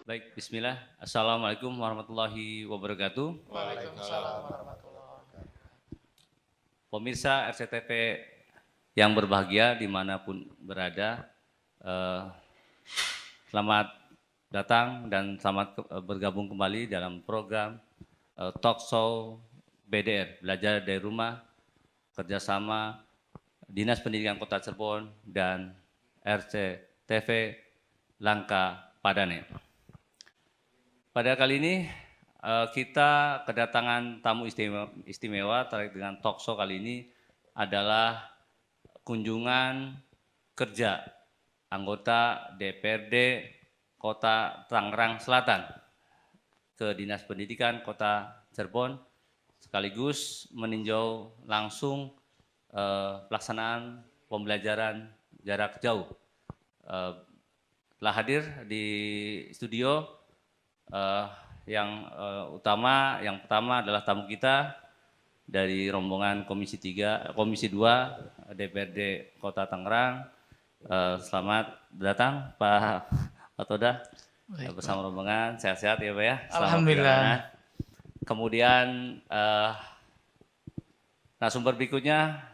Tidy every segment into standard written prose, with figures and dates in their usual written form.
Baik, bismillah. Assalamualaikum warahmatullahi wabarakatuh. Waalaikumsalam warahmatullahi wabarakatuh. Pemirsa RCTV yang berbahagia dimanapun berada, selamat datang dan selamat bergabung kembali dalam program Talk Show BDR, Belajar dari Rumah, kerjasama Dinas Pendidikan Kota Cirebon dan RCTV Langka Padane. Pada kali ini kita kedatangan tamu istimewa terkait dengan talk show kali ini adalah kunjungan kerja anggota DPRD Kota Tangerang Selatan ke Dinas Pendidikan Kota Cirebon, sekaligus meninjau langsung pelaksanaan pembelajaran jarak jauh. Telah hadir di studio yang pertama adalah tamu kita dari rombongan Komisi 2 DPRD Kota Tangerang. Selamat datang Pak Toda bersama rombongan, sehat-sehat ya Pak ya. Alhamdulillah. Kemudian narasumber berikutnya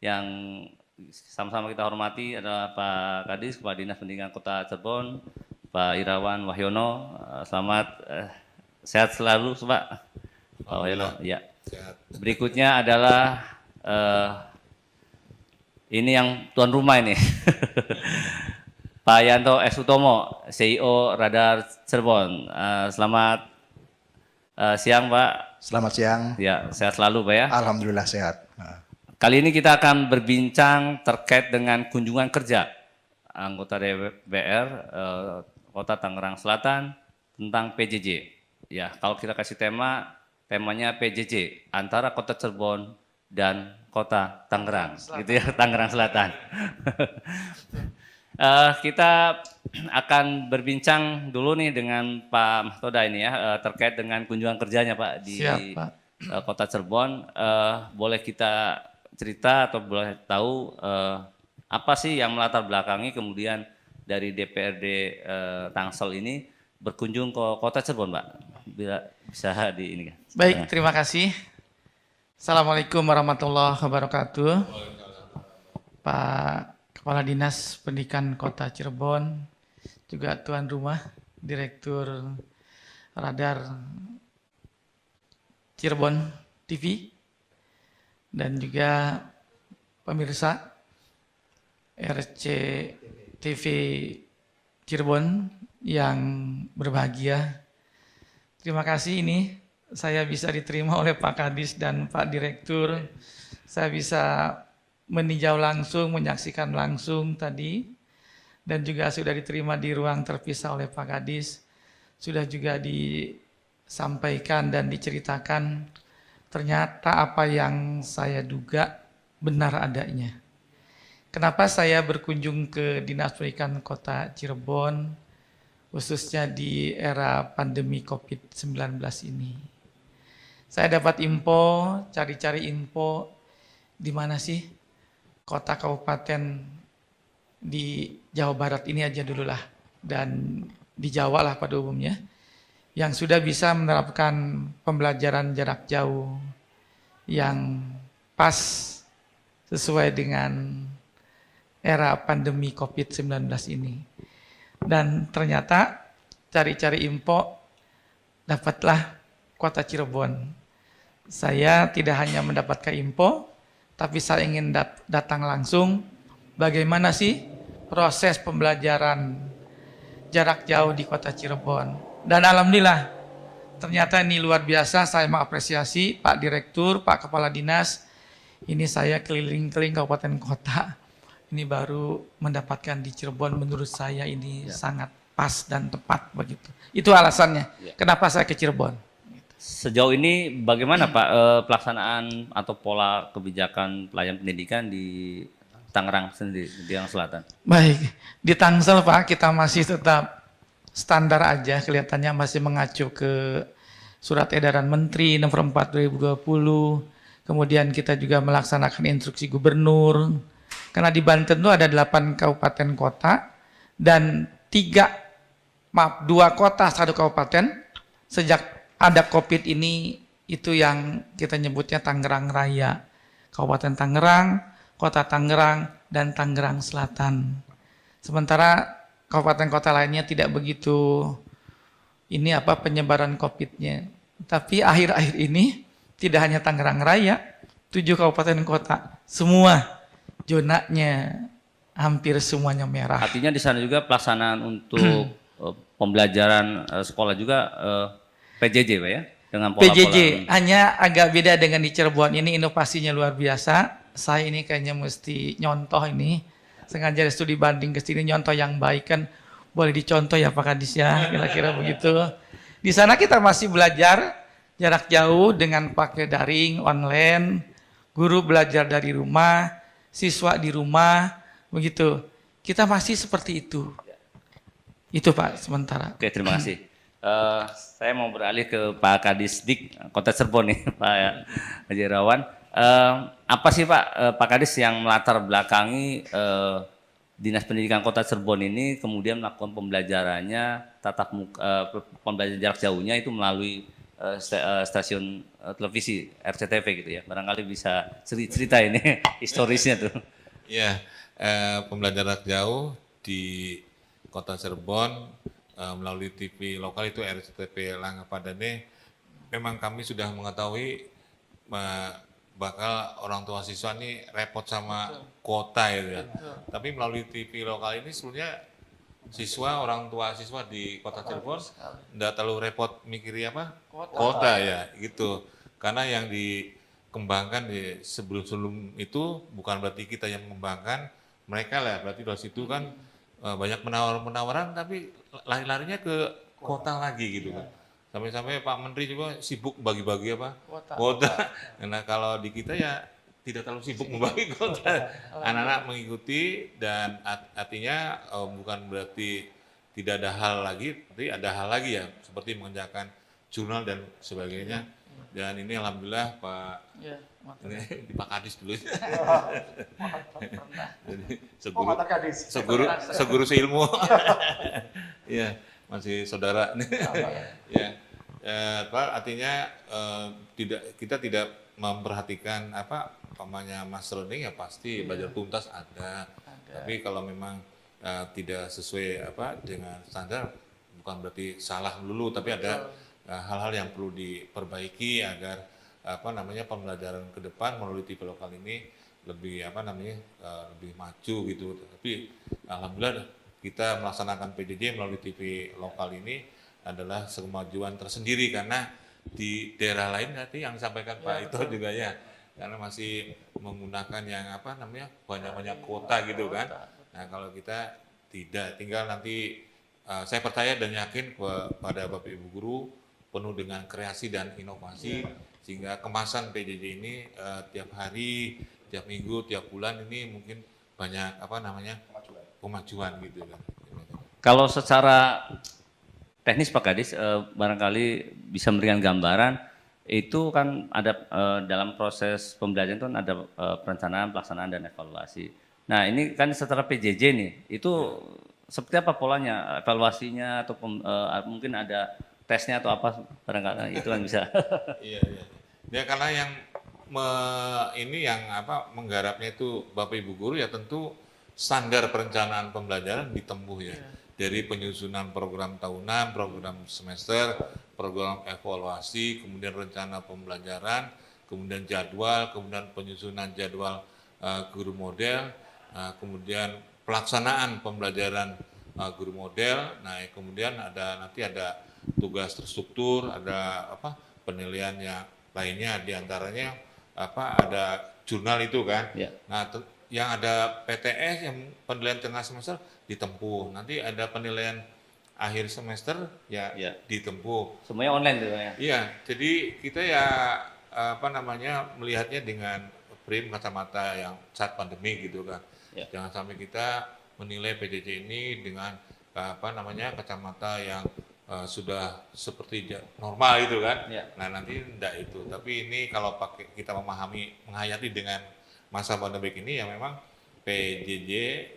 yang sama-sama kita hormati adalah Pak Kadis, Kepala Dinas Pendidikan Kota Cirebon, Pak Irawan Wahyono. Selamat sehat selalu Pak Wahyono. Ya. Sehat. Berikutnya adalah ini yang tuan rumah ini. Pak Yanto S. Utomo, CEO Radar Cirebon. Selamat siang Pak. Selamat siang. Ya, sehat selalu Pak ya. Alhamdulillah sehat. Kali ini kita akan berbincang terkait dengan kunjungan kerja anggota DPR Kota Tangerang Selatan tentang PJJ. Ya, kalau kita kasih temanya PJJ antara Kota Cirebon dan Kota Tangerang, gitu ya, Tangerang Selatan. Kita akan berbincang dulu nih dengan Pak Mahtoda ini ya, terkait dengan kunjungan kerjanya Pak di Kota Cirebon. Boleh kita cerita atau boleh tahu apa sih yang melatar belakangi kemudian dari DPRD Tangsel ini berkunjung ke Kota Cirebon, Pak? Bisa di ini kan? Baik, terima kasih. Assalamualaikum warahmatullahi wabarakatuh. Pak Kepala Dinas Pendidikan Kota Cirebon, juga tuan rumah Direktur Radar Cirebon TV, dan juga pemirsa RCTV Cirebon yang berbahagia. Terima kasih ini saya bisa diterima oleh Pak Kadis dan Pak Direktur. Saya bisa meninjau langsung, menyaksikan langsung tadi, dan juga sudah diterima di ruang terpisah oleh Pak Kadis. Sudah juga disampaikan dan diceritakan ternyata apa yang saya duga benar adanya. Kenapa saya berkunjung ke Dinas Pendidikan Kota Cirebon, khususnya di era pandemi COVID-19 ini? Saya dapat info, cari-cari info, di mana sih kota kabupaten di Jawa Barat ini aja dulu lah, dan di Jawa lah pada umumnya, yang sudah bisa menerapkan pembelajaran jarak jauh yang pas sesuai dengan era pandemi COVID-19 ini. Dan ternyata cari-cari info, dapatlah Kota Cirebon. Saya tidak hanya mendapatkan info, tapi saya ingin datang langsung bagaimana sih proses pembelajaran jarak jauh di Kota Cirebon. Dan alhamdulillah, ternyata ini luar biasa. Saya mengapresiasi Pak Direktur, Pak Kepala Dinas. Ini saya keliling-keliling kabupaten kota. Ini baru mendapatkan di Cirebon, menurut saya ini sangat pas dan tepat begitu. Itu alasannya kenapa saya ke Cirebon. Sejauh ini bagaimana Pak pelaksanaan atau pola kebijakan pelayanan pendidikan di Tangerang sendiri, di Tangerang Selatan? Baik, di Tangsel Pak kita masih tetap standar aja, kelihatannya masih mengacu ke Surat Edaran Menteri Nomor 4 2020. Kemudian kita juga melaksanakan instruksi gubernur. Karena di Banten itu ada 8 kabupaten kota dan 3 maaf, 2 kota 1 kabupaten sejak ada COVID ini, itu yang kita nyebutnya Tangerang Raya. Kabupaten Tangerang, Kota Tangerang, dan Tangerang Selatan. Sementara kabupaten kota lainnya tidak begitu penyebaran COVID-nya. Tapi akhir-akhir ini tidak hanya Tangerang Raya, 7 kabupaten kota, semua zonanya hampir semuanya merah. Artinya di sana juga pelaksanaan untuk pembelajaran sekolah juga PJJ Pak ya? Dengan pola-pola. PJJ, hanya agak beda dengan di Cirebon, ini inovasinya luar biasa. Saya ini kayaknya mesti nyontoh ini, sengaja studi banding ke sini nyontoh yang baik kan, boleh dicontoh ya Pak Kadis ya, kira-kira begitu. Di sana kita masih belajar jarak jauh dengan pakai daring, online, guru belajar dari rumah, siswa di rumah, begitu. Kita masih seperti itu. Itu Pak, sementara. Oke, terima kasih. Saya mau beralih ke Pak Kadisdik Kota Cirebon nih, Pak Haji Irawan. Apa sih Pak Kadis yang melatar belakangi Dinas Pendidikan Kota Cirebon ini kemudian melakukan pembelajarannya pembelajaran jarak jauhnya itu melalui stasiun televisi RCTV gitu ya. Barangkali bisa cerita ini historisnya tuh. Ya, pembelajaran jarak jauh di Kota Cirebon melalui TV lokal itu RCTV Langga Padane, memang kami sudah mengetahui bakal orang tua siswa ini repot sama kuota ya. Tapi melalui TV lokal ini sebenarnya orang tua siswa di Kota Cirebon enggak terlalu repot mikiri kuota ya gitu. Karena yang dikembangkan sebelum itu bukan berarti kita yang mengembangkan, mereka lah, berarti dari situ kan banyak penawaran tapi lari-larinya ke kota lagi gitu kan. Sampai-sampai Pak Menteri juga sibuk bagi-bagi kuota. Nah kalau di kita ya tidak terlalu sibuk membagi kuota. Anak-anak mengikuti dan artinya bukan berarti tidak ada hal lagi, tapi ada hal lagi ya, seperti mengerjakan jurnal dan sebagainya. Dan ini alhamdulillah Pak ini di Pak Kadis dulu. Jadi seguru seilmu. Iya, masih saudara. Ya. Artinya kita tidak memperhatikan namanya Mas learning ya pasti belajar tuntas ada. Tapi kalau memang tidak sesuai dengan standar, bukan berarti salah dulu, tapi ada hal-hal yang perlu diperbaiki agar pembelajaran ke depan melalui TV lokal ini lebih lebih maju gitu. Tapi alhamdulillah kita melaksanakan PJJ melalui TV lokal ini adalah kemajuan tersendiri, karena di daerah lain nanti yang disampaikan Pak Ito juga ya, karena masih menggunakan yang banyak kuota gitu kan. Nah kalau kita tidak, tinggal nanti saya percaya dan yakin kepada Bapak Ibu Guru penuh dengan kreasi dan inovasi, sehingga kemasan PJJ ini tiap hari, tiap minggu, tiap bulan ini mungkin banyak kemajuan gitu kan. Kalau secara teknis Pak Kadis, barangkali bisa memberikan gambaran, itu kan ada dalam proses pembelajaran itu ada perencanaan, pelaksanaan, dan evaluasi. Nah ini kan setelah PJJ nih, itu seperti apa polanya, evaluasinya, atau mungkin ada tesnya atau apa, barangkali itu kan bisa. Iya. Ya karena yang menggarapnya itu Bapak Ibu Guru ya, tentu standar perencanaan pembelajaran ditempuh ya. Dari penyusunan program tahunan, program semester, program evaluasi, kemudian rencana pembelajaran, kemudian jadwal, kemudian penyusunan jadwal guru model, kemudian pelaksanaan pembelajaran guru model. Nah, kemudian nanti ada tugas terstruktur, ada penilaian yang lainnya, diantaranya ada jurnal itu kan. Ya. Nah, yang ada PTS yang penilaian tengah semester ditempuh. Nanti ada penilaian akhir semester ya. Ditempuh. Semuanya online tuh ya. Iya, jadi kita ya melihatnya dengan frame kacamata yang saat pandemi gitu kan. Ya. Jangan sampai kita menilai PJJ ini dengan kacamata yang sudah seperti normal gitu kan. Ya. Nah, nanti enggak itu. Tapi ini kalau kita menghayati dengan masa pandemi ini ya memang PJJ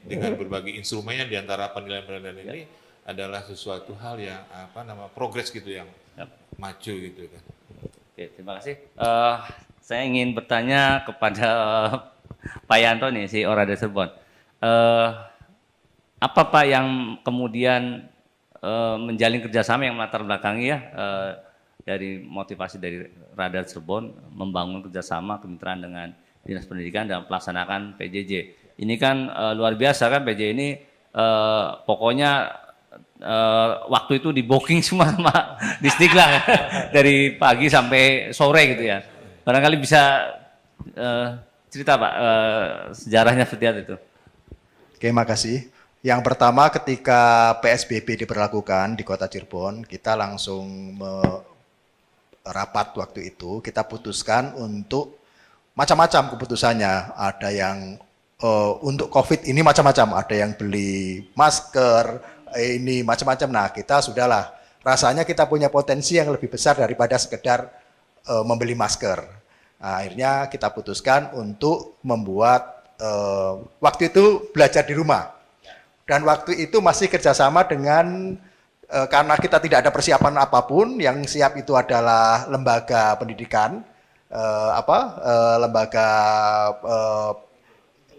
dengan berbagai instrumennya diantara penilaian-penilaian ini adalah sesuatu hal yang progres gitu, yang maju gitu kan. Oke, terima kasih. Saya ingin bertanya kepada Pak Yanto nih, si Orada Cirebon. Apa Pak yang kemudian menjalin kerjasama yang melatar belakangi ya dari motivasi dari Radar Cirebon membangun kerjasama kemitraan dengan Dinas Pendidikan dalam pelaksanakan PJJ. Ini kan luar biasa kan PJJ ini pokoknya waktu itu di booking semua sama Disdik lah dari pagi sampai sore gitu ya. Barangkali bisa cerita Pak sejarahnya seperti apa itu. Oke, makasih. Yang pertama ketika PSBB diberlakukan di Kota Cirebon, kita langsung rapat waktu itu, kita putuskan untuk macam-macam keputusannya. Ada yang untuk COVID ini macam-macam, ada yang beli masker, ini macam-macam. Nah, kita sudahlah, rasanya kita punya potensi yang lebih besar daripada sekedar membeli masker. Nah, akhirnya kita putuskan untuk membuat waktu itu belajar di rumah. Dan waktu itu masih kerjasama dengan, karena kita tidak ada persiapan apapun, yang siap itu adalah lembaga pendidikan, lembaga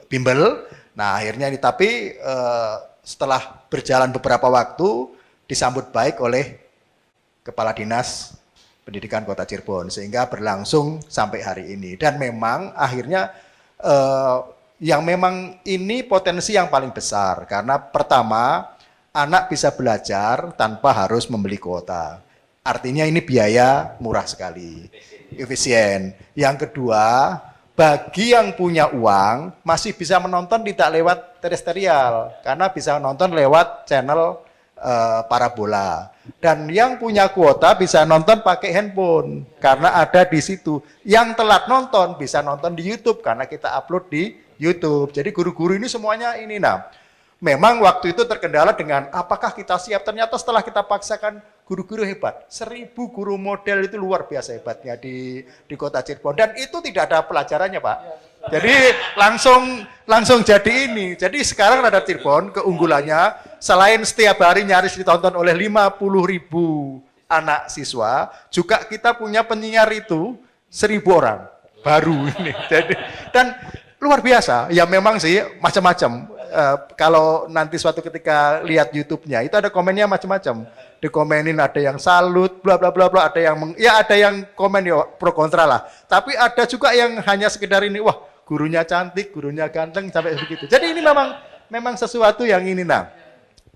bimbel. Nah akhirnya ini, tapi setelah berjalan beberapa waktu, disambut baik oleh Kepala Dinas Pendidikan Kota Cirebon, sehingga berlangsung sampai hari ini. Dan memang akhirnya yang memang ini potensi yang paling besar, karena pertama anak bisa belajar tanpa harus membeli kuota. Artinya ini biaya murah sekali, efisien. Yang kedua, bagi yang punya uang masih bisa menonton tidak lewat terestrial, karena bisa nonton lewat channel parabola. Dan yang punya kuota bisa nonton pakai handphone, karena ada di situ. Yang telat nonton bisa nonton di YouTube, karena kita upload di YouTube. Jadi guru-guru ini semuanya ini. Nah, memang waktu itu terkendala dengan apakah kita siap. Ternyata setelah kita paksakan, guru-guru hebat. 1000 guru model itu luar biasa hebatnya di Kota Cirebon. Dan itu tidak ada pelajarannya, Pak. Jadi langsung jadi ini. Jadi sekarang Radar Cirebon keunggulannya, selain setiap hari nyaris ditonton oleh 50.000 anak siswa, juga kita punya penyiar itu 1000 orang baru ini. Jadi, dan luar biasa, ya memang sih macam-macam. Kalau nanti suatu ketika lihat YouTube-nya, itu ada komennya macam-macam. Dikomenin ada yang salut, bla bla bla bla, ada yang ada yang komen ya pro kontra lah. Tapi ada juga yang hanya sekedar ini, wah gurunya cantik, gurunya ganteng sampai begitu. Jadi ini memang sesuatu yang ini. Nah,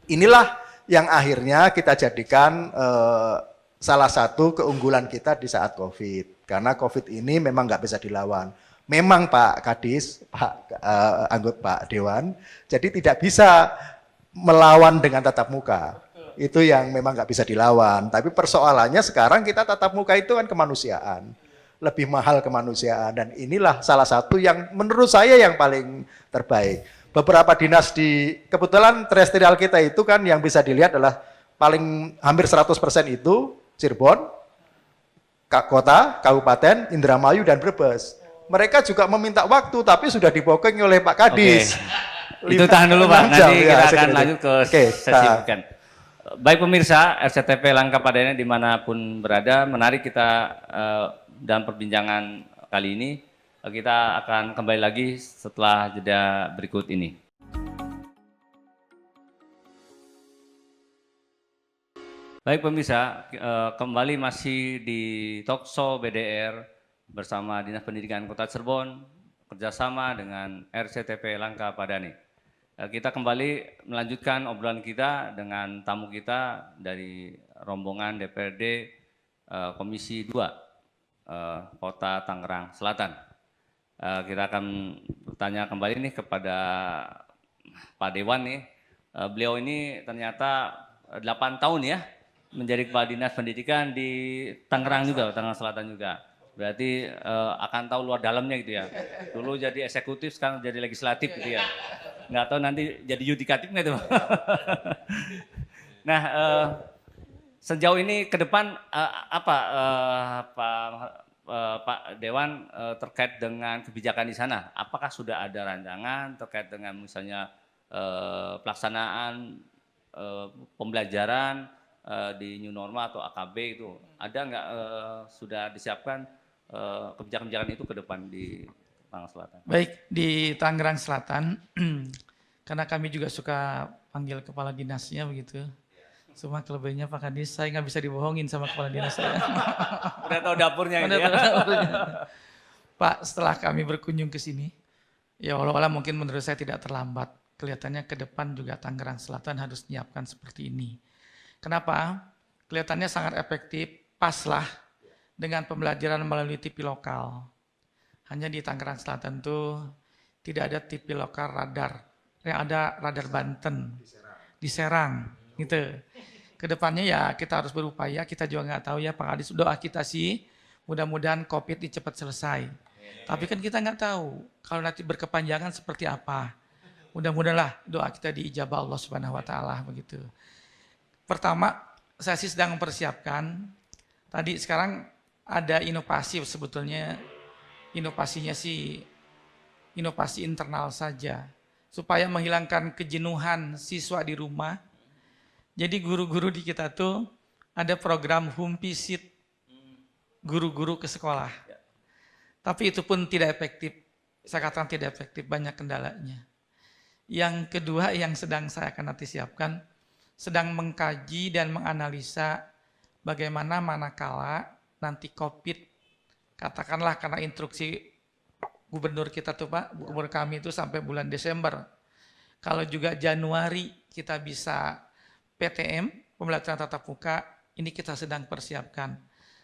inilah yang akhirnya kita jadikan salah satu keunggulan kita di saat COVID. Karena COVID ini memang nggak bisa dilawan. Memang Pak Kadis, anggota Pak Dewan, jadi tidak bisa melawan dengan tatap muka. Itu yang memang nggak bisa dilawan. Tapi persoalannya sekarang kita tatap muka itu kan kemanusiaan. Lebih mahal kemanusiaan. Dan inilah salah satu yang menurut saya yang paling terbaik. Beberapa dinas kebetulan terestrial kita itu kan yang bisa dilihat adalah paling hampir 100% itu Cirebon, Kota, Kabupaten, Indramayu, dan Brebes. Mereka juga meminta waktu, tapi sudah di-booking oleh Pak Kadis. Itu tahan dulu Pak, nanti kita akan lanjut ke sesi bukan. Baik pemirsa, RCTP Langkah Padanya dimanapun berada, menarik kita dalam perbincangan kali ini. Kita akan kembali lagi setelah jeda berikut ini. Baik pemirsa, kembali masih di Talkshow BDR bersama Dinas Pendidikan Kota Cirebon, kerjasama dengan RCTP Langkah Padani. Kita kembali melanjutkan obrolan kita dengan tamu kita dari rombongan DPRD Komisi 2 Kota Tangerang Selatan. Kita akan bertanya kembali nih kepada Pak Dewan nih. Beliau ini ternyata 8 tahun ya menjadi Kepala Dinas Pendidikan di Tangerang juga, Tangerang Selatan juga. Berarti akan tahu luar dalamnya gitu ya. Dulu jadi eksekutif, sekarang jadi legislatif gitu ya. Nggak tahu nanti jadi yudikatif nggak tuh. Nah, sejauh ini ke depan apa Pak Dewan terkait dengan kebijakan di sana? Apakah sudah ada rancangan terkait dengan misalnya pelaksanaan pembelajaran di new normal atau AKB itu ada nggak sudah disiapkan kebijakan-kebijakan itu ke depan di Tangerang Selatan? Baik, di Tangerang Selatan, karena kami juga suka panggil kepala dinasnya begitu. Cuma kelebihannya Pak Kadis, saya nggak bisa dibohongin sama kepala dinas saya. Udah tahu dapurnya gitu Udah ya? tahu dapurnya. Pak, setelah kami berkunjung ke sini, ya walau-walau mungkin menurut saya tidak terlambat. Kelihatannya ke depan juga Tangerang Selatan harus menyiapkan seperti ini. Kenapa? Kelihatannya sangat efektif, paslah dengan pembelajaran melalui TV lokal. Hanya di Tangerang Selatan tuh tidak ada TV lokal radar. Yang ada radar Banten, di Serang, gitu. Kedepannya ya kita harus berupaya, kita juga nggak tahu ya Pak Adis, doa kita sih mudah-mudahan COVID ini cepat selesai. Tapi kan kita nggak tahu kalau nanti berkepanjangan seperti apa. Mudah-mudahanlah doa kita diijabah Allah Subhanahu wa taala begitu. Pertama, saya sih sedang mempersiapkan. Tadi sekarang ada inovasi sebetulnya. Inovasinya sih inovasi internal saja supaya menghilangkan kejenuhan siswa di rumah. Jadi guru-guru di kita tuh ada program home visit guru-guru ke sekolah. Tapi itu pun tidak efektif. Saya katakan tidak efektif, banyak kendalanya. Yang kedua yang sedang saya akan nanti siapkan, sedang mengkaji dan menganalisa bagaimana manakala nanti COVID, katakanlah karena instruksi gubernur kita tuh Pak, gubernur kami itu sampai bulan Desember. Kalau juga Januari kita bisa PTM, pembelajaran tatap muka, ini kita sedang persiapkan.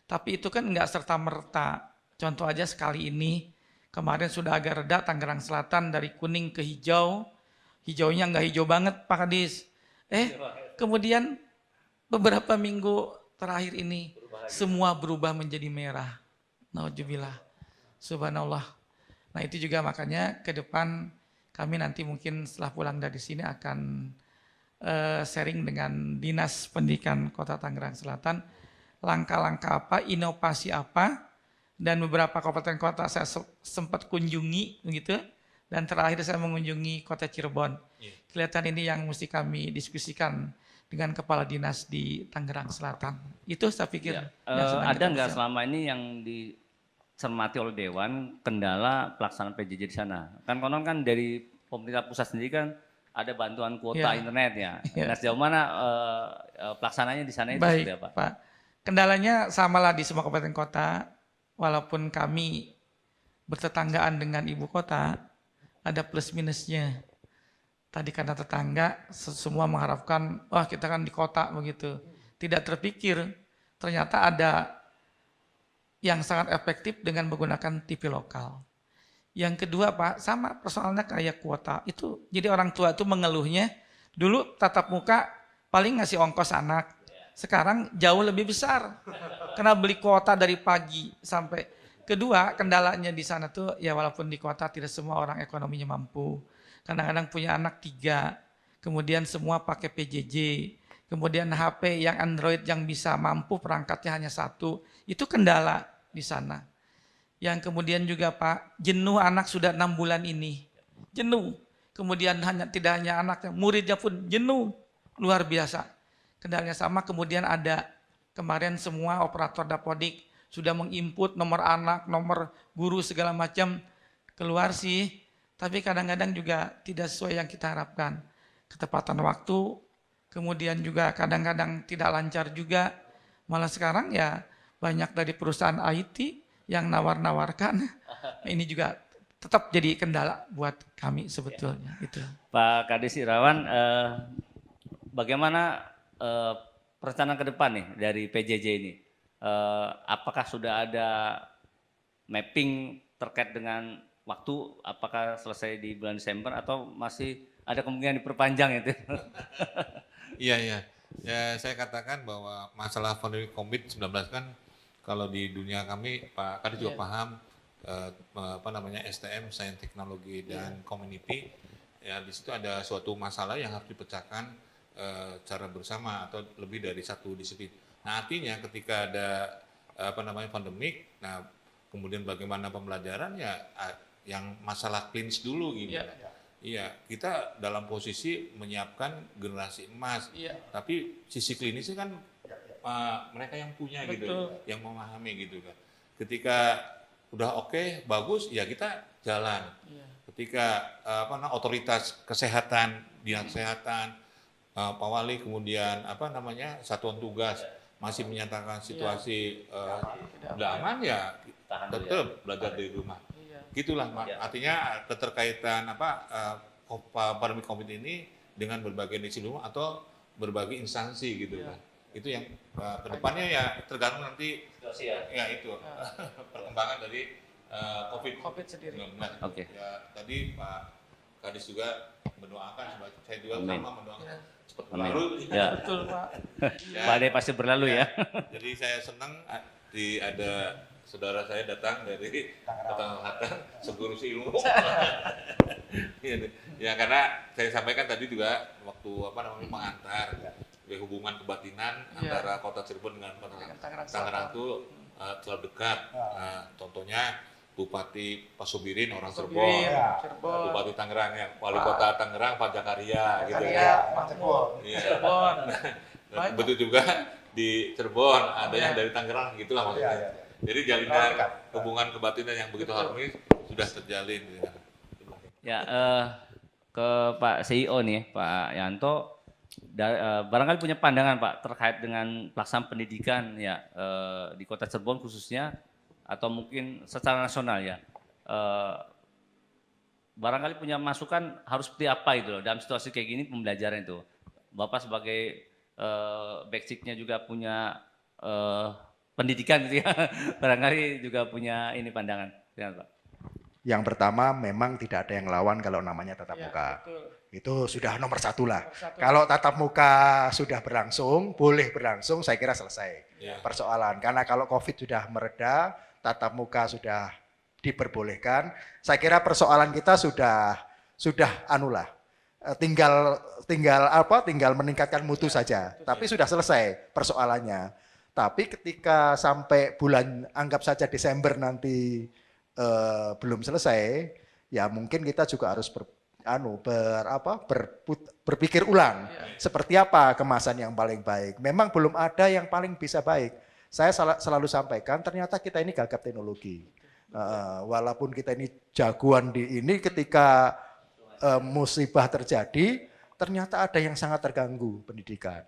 Tapi itu kan enggak serta-merta. Contoh aja sekali ini, kemarin sudah agak reda Tangerang Selatan dari kuning ke hijau. Hijaunya enggak hijau banget Pak Kadis. Kemudian beberapa minggu terakhir ini semua berubah menjadi merah. Nauzubillah. Subhanallah. Nah itu juga makanya ke depan kami nanti mungkin setelah pulang dari sini akan sharing dengan Dinas Pendidikan Kota Tangerang Selatan. Langkah-langkah apa, inovasi apa, dan beberapa kabupaten kota saya sempat kunjungi begitu. Dan terakhir saya mengunjungi kota Cirebon. Kelihatan ini yang mesti kami diskusikan dengan kepala dinas di Tangerang Selatan. Itu saya pikir. Ada nggak selama ini yang dicermati oleh Dewan kendala pelaksanaan PJJ di sana? Kan konon kan dari pemerintah pusat sendiri kan ada bantuan kuota internet ya. Nah sejauh mana pelaksananya di sana itu seperti apa? Pak. Kendalanya samalah di semua kabupaten kota. Walaupun kami bertetanggaan dengan ibu kota, ada plus minusnya. Tadi karena tetangga, semua mengharapkan, wah kita kan di kota begitu. Tidak terpikir, ternyata ada yang sangat efektif dengan menggunakan TV lokal. Yang kedua Pak, sama persoalannya kayak kuota. Itu jadi orang tua itu mengeluhnya, dulu tatap muka paling ngasih ongkos anak. Sekarang jauh lebih besar. Karena beli kuota dari pagi sampai. Kedua, kendalanya di sana tuh ya walaupun di kota tidak semua orang ekonominya mampu. Kadang-kadang punya anak 3, kemudian semua pakai PJJ, kemudian HP yang Android yang bisa mampu perangkatnya hanya 1, itu kendala di sana. Yang kemudian juga Pak, jenuh anak sudah 6 bulan ini, jenuh. Kemudian tidak hanya anaknya, muridnya pun jenuh, luar biasa. Kendalanya sama, kemudian ada kemarin semua operator dapodik sudah menginput nomor anak, nomor guru segala macam keluar sih. Tapi kadang-kadang juga tidak sesuai yang kita harapkan. Ketepatan waktu, kemudian juga kadang-kadang tidak lancar juga. Malah sekarang ya banyak dari perusahaan IT yang nawar-nawarkan. Ini juga tetap jadi kendala buat kami sebetulnya. Itu. Pak Kadis Irawan, bagaimana perencanaan ke depan nih dari PJJ ini? Apakah sudah ada mapping terkait dengan waktu, apakah selesai di bulan Desember atau masih ada kemungkinan diperpanjang itu? Iya. Ya, saya katakan bahwa masalah pandemi COVID-19 kan kalau di dunia kami, Pak Kadis juga paham STM, Sains Teknologi dan Community. Ya, di situ ada suatu masalah yang harus dipecahkan secara bersama atau lebih dari satu disiplin. Nah, artinya ketika ada pandemik, nah kemudian bagaimana pembelajaran ya yang masalah klinis dulu gitu. Iya, kita dalam posisi menyiapkan generasi emas. Iya. Tapi sisi klinisnya kan mereka yang punya gitu, yang memahami gitu kan. Ketika udah oke, bagus, ya kita jalan. Iya. Ketika otoritas kesehatan, dinas kesehatan, Pak Wali, kemudian satuan tugas masih menyatakan situasi tidak aman, ya tetap belajar dari rumah. Gitulah, artinya keterkaitan pandemi COVID ini dengan berbagai institusi rumah atau berbagai instansi gitu kan. Itu yang kedepannya ya tergantung nanti ya itu perkembangan dari COVID sendiri. Oke. Ya tadi Pak Kadis juga mendoakan, saya juga sama mendoakan cepat berlalu. Ya. Betul Pak. Badai pasti berlalu ya. Jadi saya senang ada saudara saya datang dari Tangerang, segurusi ilmu. Ya karena saya sampaikan tadi juga waktu mengantar hubungan kebatinan antara Kota Cirebon dengan Tangerang itu terlalu dekat. Contohnya Bupati Pasubirin orang Cirebon, Bupati Tangerang yang Wali Kota Tangerang Pak Jakaria gitu ya. Cirebon. Betul juga di Cirebon ada yang dari Tangerang gitulah maksudnya. Jadi jalinan hubungan kebatinan yang begitu harmonis sudah terjalin. Ya, ke Pak CEO nih, Pak Yanto, barangkali punya pandangan Pak terkait dengan pelaksanaan pendidikan ya di Kota Cirebon khususnya atau mungkin secara nasional ya. Barangkali punya masukan harus seperti apa itu loh dalam situasi kayak gini pembelajaran itu. Bapak sebagai basicnya juga punya pendidikan gitu ya, barangkali juga punya ini pandangan. Ya, Pak. Yang pertama memang tidak ada yang lawan kalau namanya tatap muka. Betul. Itu sudah nomor satu lah. Kalau tatap muka sudah berlangsung, boleh berlangsung, saya kira selesai persoalan. Karena kalau COVID sudah mereda, tatap muka sudah diperbolehkan, saya kira persoalan kita sudah anulah. Tinggal meningkatkan mutu saja. Tapi sudah selesai persoalannya. Tapi ketika sampai bulan anggap saja Desember nanti belum selesai, ya mungkin kita juga harus berpikir ulang seperti apa kemasan yang paling baik. Memang belum ada yang paling bisa baik. Saya selalu sampaikan ternyata kita ini gagap teknologi. Walaupun kita ini jagoan di ini, ketika musibah terjadi, ternyata ada yang sangat terganggu pendidikan.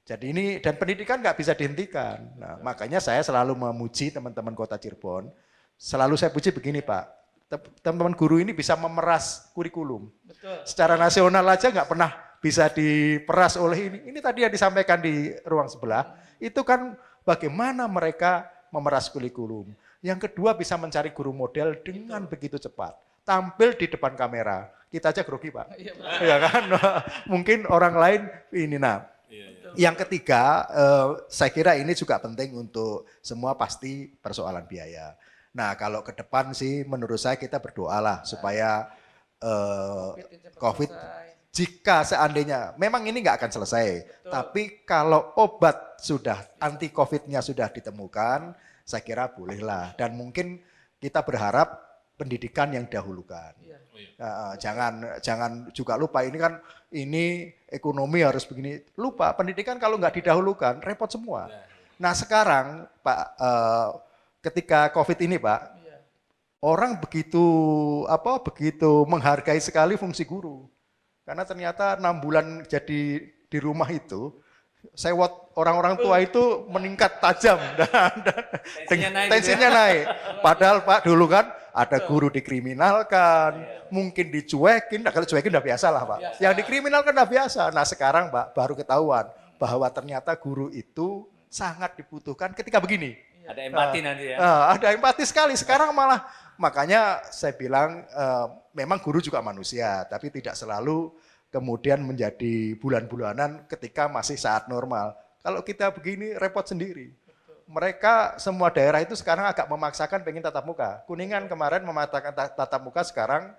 Jadi ini, dan pendidikan nggak bisa dihentikan. Nah, makanya saya selalu memuji teman-teman Kota Cirebon. Selalu saya puji begini Pak, teman-teman guru ini bisa memeras kurikulum. Betul. Secara nasional aja nggak pernah bisa diperas oleh ini. Ini tadi yang disampaikan di ruang sebelah, itu kan bagaimana mereka memeras kurikulum. Yang kedua bisa mencari guru model dengan begitu cepat. Tampil di depan kamera, kita aja grogi Pak. Ya kan? Mungkin orang lain ini Yang ketiga, saya kira ini juga penting untuk semua, pasti persoalan biaya. Nah, kalau ke depan sih menurut saya kita berdoalah supaya COVID jika seandainya memang ini nggak akan selesai, tapi kalau obat sudah anti COVID-nya sudah ditemukan, saya kira bolehlah. Dan mungkin kita berharap pendidikan yang dahulukan. Jangan juga lupa ini ekonomi harus begini. Lupa pendidikan kalau nggak didahulukan repot semua. Nah sekarang Pak, ketika COVID ini Pak, orang begitu menghargai sekali fungsi guru. Karena ternyata 6 bulan jadi di rumah itu, sewot orang-orang tua itu meningkat tajam dan tensinya naik. Padahal Pak dulu kan ada guru dikriminalkan, mungkin dicuekin. Nah, kalau dicuekin udah biasa lah Pak. Yang dikriminalkan udah biasa. Nah sekarang Pak baru ketahuan bahwa ternyata guru itu sangat dibutuhkan ketika begini. Ada empati nanti ya. Ada empati sekali. Sekarang malah, makanya saya bilang memang guru juga manusia, tapi tidak selalu kemudian menjadi bulan-bulanan ketika masih saat normal. Kalau kita begini repot sendiri. Mereka semua daerah itu sekarang agak memaksakan pengen tatap muka. Kuningan kemarin memaksakan tatap muka, sekarang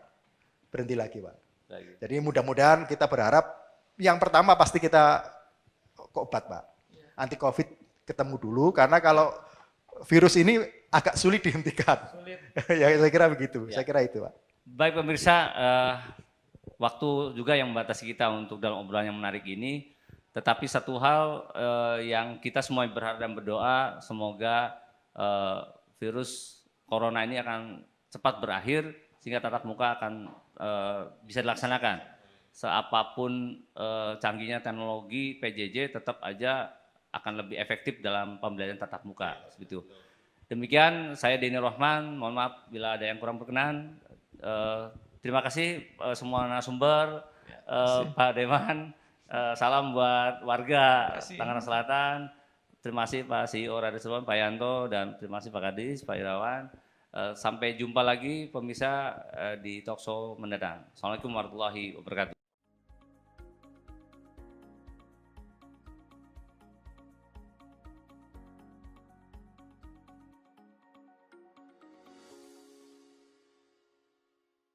berhenti lagi Pak. Jadi mudah-mudahan kita berharap yang pertama pasti kita obat Pak. Anti COVID ketemu dulu, karena kalau virus ini agak sulit dihentikan. Ya saya kira begitu, saya kira itu Pak. Baik pemirsa, waktu juga yang membatasi kita untuk dalam obrolan yang menarik ini. Tetapi satu hal yang kita semua berharap dan berdoa, semoga virus corona ini akan cepat berakhir sehingga tatap muka akan bisa dilaksanakan. Seapapun canggihnya teknologi, PJJ tetap aja akan lebih efektif dalam pembelajaran tatap muka. Seperti itu. Demikian, saya Denny Rohman, mohon maaf bila ada yang kurang berkenan. Terima kasih semua narasumber, Pak Deman. Salam buat warga Tangerang Selatan. Terima kasih Pak CEO Radio Cirebon, Pak Yanto, dan terima kasih Pak Kadis, Pak Irawan. Sampai jumpa lagi pemirsa di talkshow mendatang. Assalamualaikum warahmatullahi wabarakatuh.